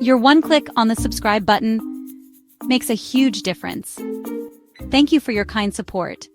Your one click on the subscribe button makes a huge difference. Thank you for your kind support.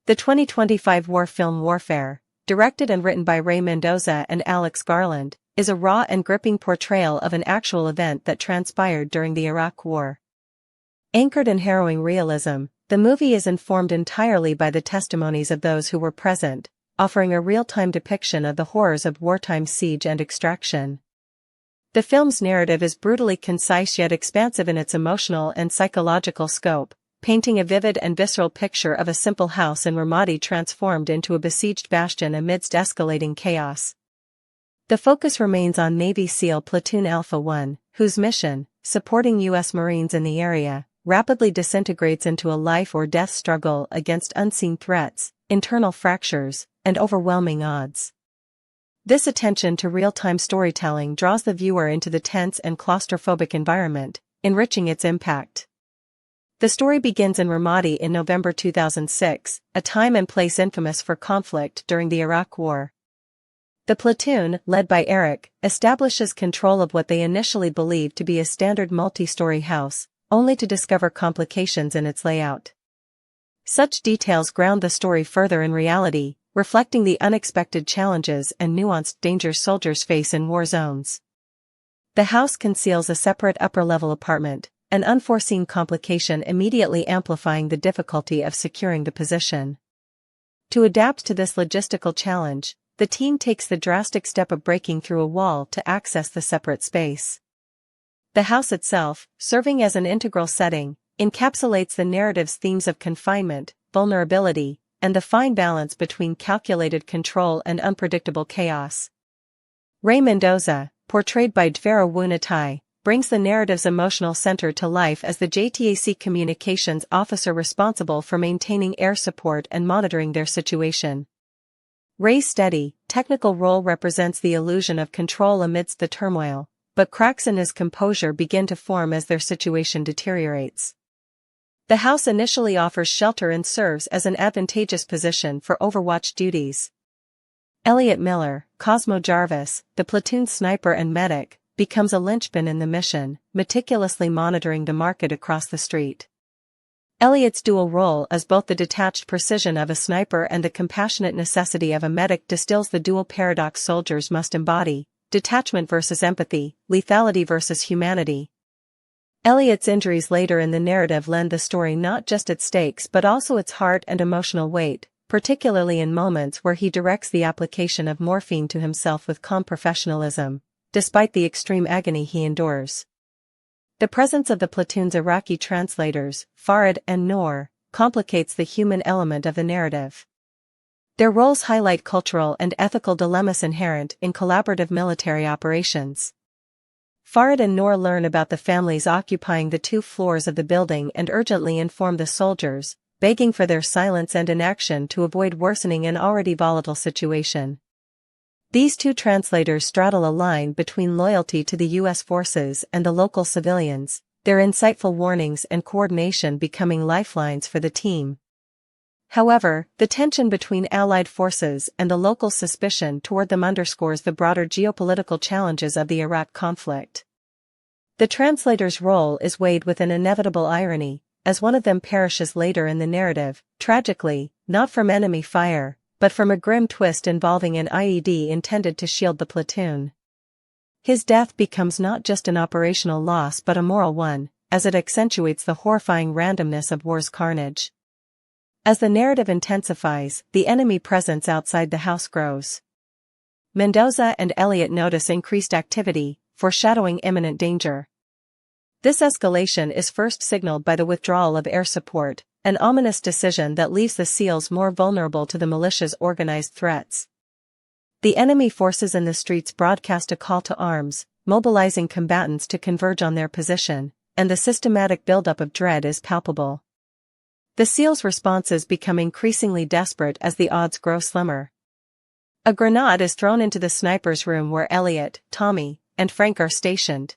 The 2025 war film Warfare, directed and written by Ray Mendoza and Alex Garland, is a raw and gripping portrayal of an actual event that transpired during the Iraq War. Anchored in harrowing realism, the movie is informed entirely by the testimonies of those who were present, offering a real-time depiction of the horrors of wartime siege and extraction. The film's narrative is brutally concise yet expansive in its emotional and psychological scope, painting a vivid and visceral picture of a simple house in Ramadi transformed into a besieged bastion amidst escalating chaos. The focus remains on Navy SEAL Platoon Alpha 1, whose mission, supporting U.S. Marines in the area, rapidly disintegrates into a life-or-death struggle against unseen threats, internal fractures, and overwhelming odds. This attention to real-time storytelling draws the viewer into the tense and claustrophobic environment, enriching its impact. The story begins in Ramadi in November 2006, a time and place infamous for conflict during the Iraq War. The platoon, led by Eric, establishes control of what they initially believed to be a standard multi-story house, only to discover complications in its layout. Such details ground the story further in reality, reflecting the unexpected challenges and nuanced dangers soldiers face in war zones. The house conceals a separate upper-level apartment, an unforeseen complication immediately amplifying the difficulty of securing the position. To adapt to this logistical challenge, the team takes the drastic step of breaking through a wall to access the separate space. The house itself, serving as an integral setting, encapsulates the narrative's themes of confinement, vulnerability, and the fine balance between calculated control and unpredictable chaos. Ray Mendoza, portrayed by Dvero Wunatai, brings the narrative's emotional center to life as the JTAC communications officer responsible for maintaining air support and monitoring their situation. Ray's steady, technical role represents the illusion of control amidst the turmoil, but cracks in his composure begin to form as their situation deteriorates. The house initially offers shelter and serves as an advantageous position for overwatch duties. Elliot Miller, Cosmo Jarvis, the platoon sniper and medic, becomes a linchpin in the mission, meticulously monitoring the market across the street. Elliot's dual role as both the detached precision of a sniper and the compassionate necessity of a medic distills the dual paradox soldiers must embody: detachment versus empathy, lethality versus humanity. Elliot's injuries later in the narrative lend the story not just its stakes but also its heart and emotional weight, particularly in moments where he directs the application of morphine to himself with calm professionalism, despite the extreme agony he endures. The presence of the platoon's Iraqi translators, Farid and Noor, complicates the human element of the narrative. Their roles highlight cultural and ethical dilemmas inherent in collaborative military operations. Farid and Noor learn about the families occupying the 2 floors of the building and urgently inform the soldiers, begging for their silence and inaction to avoid worsening an already volatile situation. These 2 translators straddle a line between loyalty to the U.S. forces and the local civilians, their insightful warnings and coordination becoming lifelines for the team. However, the tension between Allied forces and the local suspicion toward them underscores the broader geopolitical challenges of the Iraq conflict. The translator's role is weighed with an inevitable irony, as one of them perishes later in the narrative, tragically, not from enemy fire, but from a grim twist involving an IED intended to shield the platoon. His death becomes not just an operational loss but a moral one, as it accentuates the horrifying randomness of war's carnage. As the narrative intensifies, the enemy presence outside the house grows. Mendoza and Elliot notice increased activity, foreshadowing imminent danger. This escalation is first signaled by the withdrawal of air support, an ominous decision that leaves the SEALs more vulnerable to the militia's organized threats. The enemy forces in the streets broadcast a call to arms, mobilizing combatants to converge on their position, and the systematic buildup of dread is palpable. The SEALs' responses become increasingly desperate as the odds grow slimmer. A grenade is thrown into the sniper's room where Elliot, Tommy, and Frank are stationed.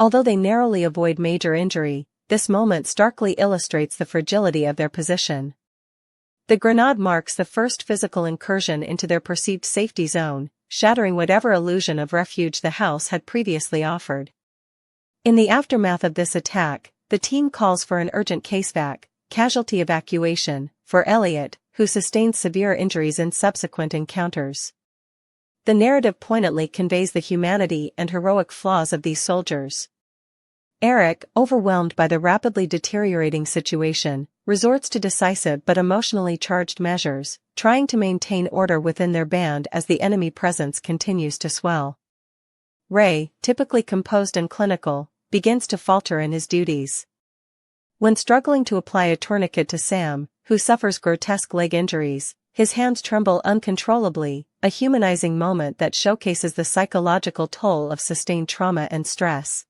Although they narrowly avoid major injury, this moment starkly illustrates the fragility of their position. The grenade marks the first physical incursion into their perceived safety zone, shattering whatever illusion of refuge the house had previously offered. In the aftermath of this attack, the team calls for an urgent casualty evacuation, for Elliot, who sustained severe injuries in subsequent encounters. The narrative poignantly conveys the humanity and heroic flaws of these soldiers. Eric, overwhelmed by the rapidly deteriorating situation, resorts to decisive but emotionally charged measures, trying to maintain order within their band as the enemy presence continues to swell. Ray, typically composed and clinical, begins to falter in his duties. When struggling to apply a tourniquet to Sam, who suffers grotesque leg injuries, his hands tremble uncontrollably, a humanizing moment that showcases the psychological toll of sustained trauma and stress.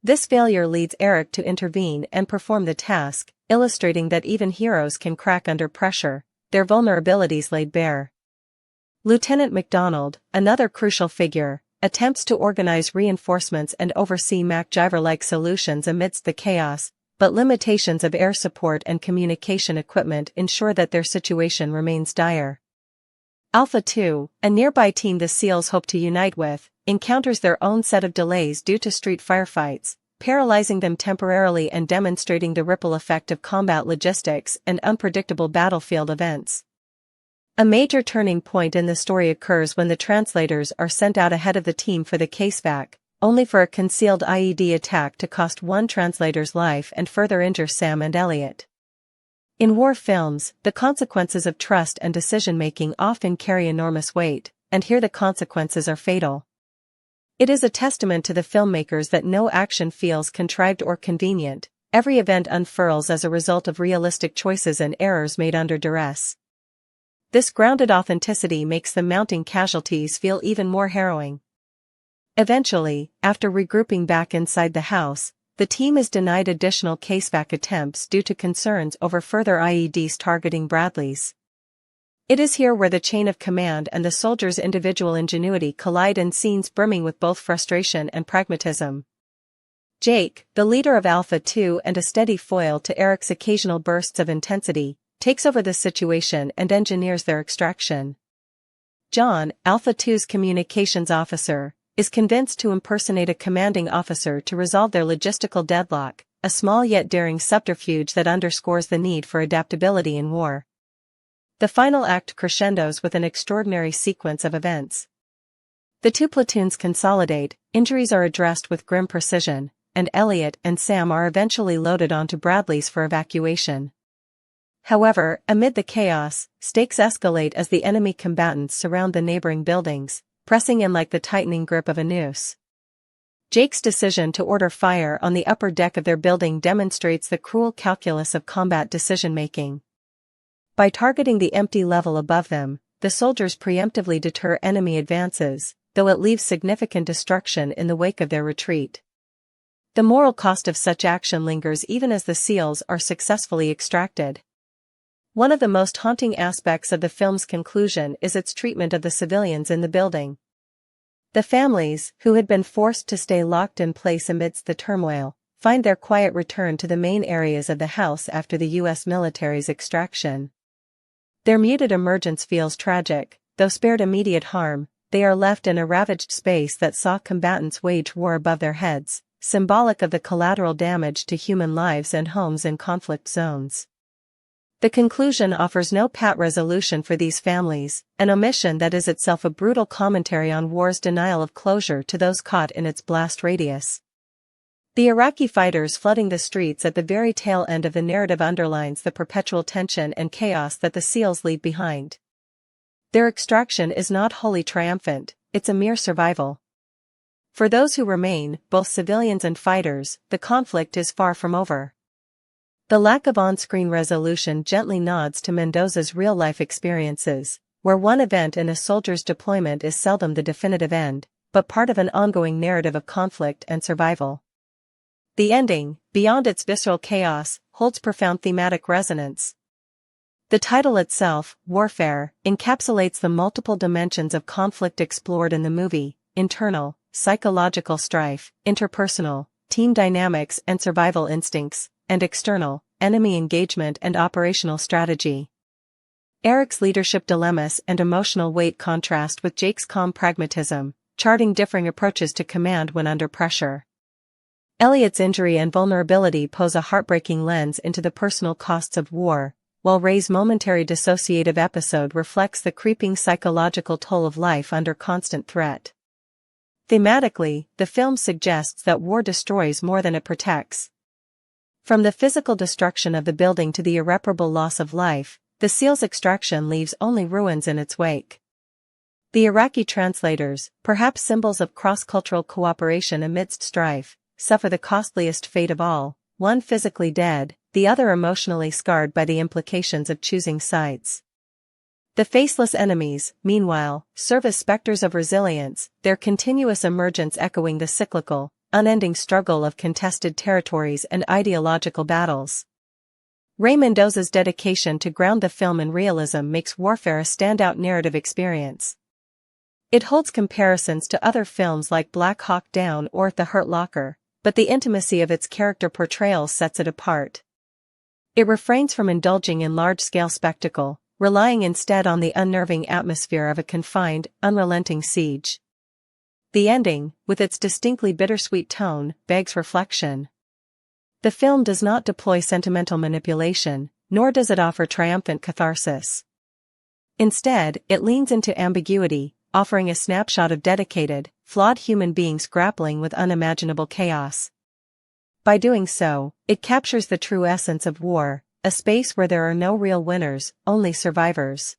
This failure leads Eric to intervene and perform the task, illustrating that even heroes can crack under pressure, their vulnerabilities laid bare. Lieutenant MacDonald, another crucial figure, attempts to organize reinforcements and oversee MacGyver-like solutions amidst the chaos, but limitations of air support and communication equipment ensure that their situation remains dire. Alpha 2, a nearby team the SEALs hope to unite with, encounters their own set of delays due to street firefights, paralyzing them temporarily and demonstrating the ripple effect of combat logistics and unpredictable battlefield events. A major turning point in the story occurs when the translators are sent out ahead of the team for the casevac, only for a concealed IED attack to cost one translator's life and further injure Sam and Elliot. In war films, the consequences of trust and decision-making often carry enormous weight, and here the consequences are fatal. It is a testament to the filmmakers that no action feels contrived or convenient. Every event unfurls as a result of realistic choices and errors made under duress. This grounded authenticity makes the mounting casualties feel even more harrowing. Eventually, after regrouping back inside the house, the team is denied additional casevac attempts due to concerns over further IEDs targeting Bradley's. It is here where the chain of command and the soldiers' individual ingenuity collide in scenes brimming with both frustration and pragmatism. Jake, the leader of Alpha 2 and a steady foil to Eric's occasional bursts of intensity, takes over the situation and engineers their extraction. John, Alpha 2's communications officer, is convinced to impersonate a commanding officer to resolve their logistical deadlock, a small yet daring subterfuge that underscores the need for adaptability in war. The final act crescendos with an extraordinary sequence of events. The two platoons consolidate, injuries are addressed with grim precision, and Elliot and Sam are eventually loaded onto Bradley's for evacuation. However, amid the chaos, stakes escalate as the enemy combatants surround the neighboring buildings, pressing in like the tightening grip of a noose. Jake's decision to order fire on the upper deck of their building demonstrates the cruel calculus of combat decision-making. By targeting the empty level above them, the soldiers preemptively deter enemy advances, though it leaves significant destruction in the wake of their retreat. The moral cost of such action lingers even as the SEALs are successfully extracted. One of the most haunting aspects of the film's conclusion is its treatment of the civilians in the building. The families, who had been forced to stay locked in place amidst the turmoil, find their quiet return to the main areas of the house after the U.S. military's extraction. Their muted emergence feels tragic, though spared immediate harm. They are left in a ravaged space that saw combatants wage war above their heads, symbolic of the collateral damage to human lives and homes in conflict zones. The conclusion offers no pat resolution for these families, an omission that is itself a brutal commentary on war's denial of closure to those caught in its blast radius. The Iraqi fighters flooding the streets at the very tail end of the narrative underlines the perpetual tension and chaos that the SEALs leave behind. Their extraction is not wholly triumphant, it's a mere survival. For those who remain, both civilians and fighters, the conflict is far from over. The lack of on-screen resolution gently nods to Mendoza's real-life experiences, where one event in a soldier's deployment is seldom the definitive end, but part of an ongoing narrative of conflict and survival. The ending, beyond its visceral chaos, holds profound thematic resonance. The title itself, Warfare, encapsulates the multiple dimensions of conflict explored in the movie: internal, psychological strife, interpersonal, team dynamics and survival instincts, and external, enemy engagement and operational strategy. Eric's leadership dilemmas and emotional weight contrast with Jake's calm pragmatism, charting differing approaches to command when under pressure. Elliot's injury and vulnerability pose a heartbreaking lens into the personal costs of war, while Ray's momentary dissociative episode reflects the creeping psychological toll of life under constant threat. Thematically, the film suggests that war destroys more than it protects. From the physical destruction of the building to the irreparable loss of life, the SEAL's extraction leaves only ruins in its wake. The Iraqi translators, perhaps symbols of cross-cultural cooperation amidst strife, suffer the costliest fate of all, one physically dead, the other emotionally scarred by the implications of choosing sides. The faceless enemies, meanwhile, serve as specters of resilience, their continuous emergence echoing the cyclical, unending struggle of contested territories and ideological battles. Ray Mendoza's dedication to ground the film in realism makes warfare a standout narrative experience. It holds comparisons to other films like Black Hawk Down or The Hurt Locker, but the intimacy of its character portrayals sets it apart. It refrains from indulging in large-scale spectacle, relying instead on the unnerving atmosphere of a confined, unrelenting siege. The ending, with its distinctly bittersweet tone, begs reflection. The film does not deploy sentimental manipulation, nor does it offer triumphant catharsis. Instead, it leans into ambiguity, offering a snapshot of dedicated, flawed human beings grappling with unimaginable chaos. By doing so, it captures the true essence of war, a space where there are no real winners, only survivors.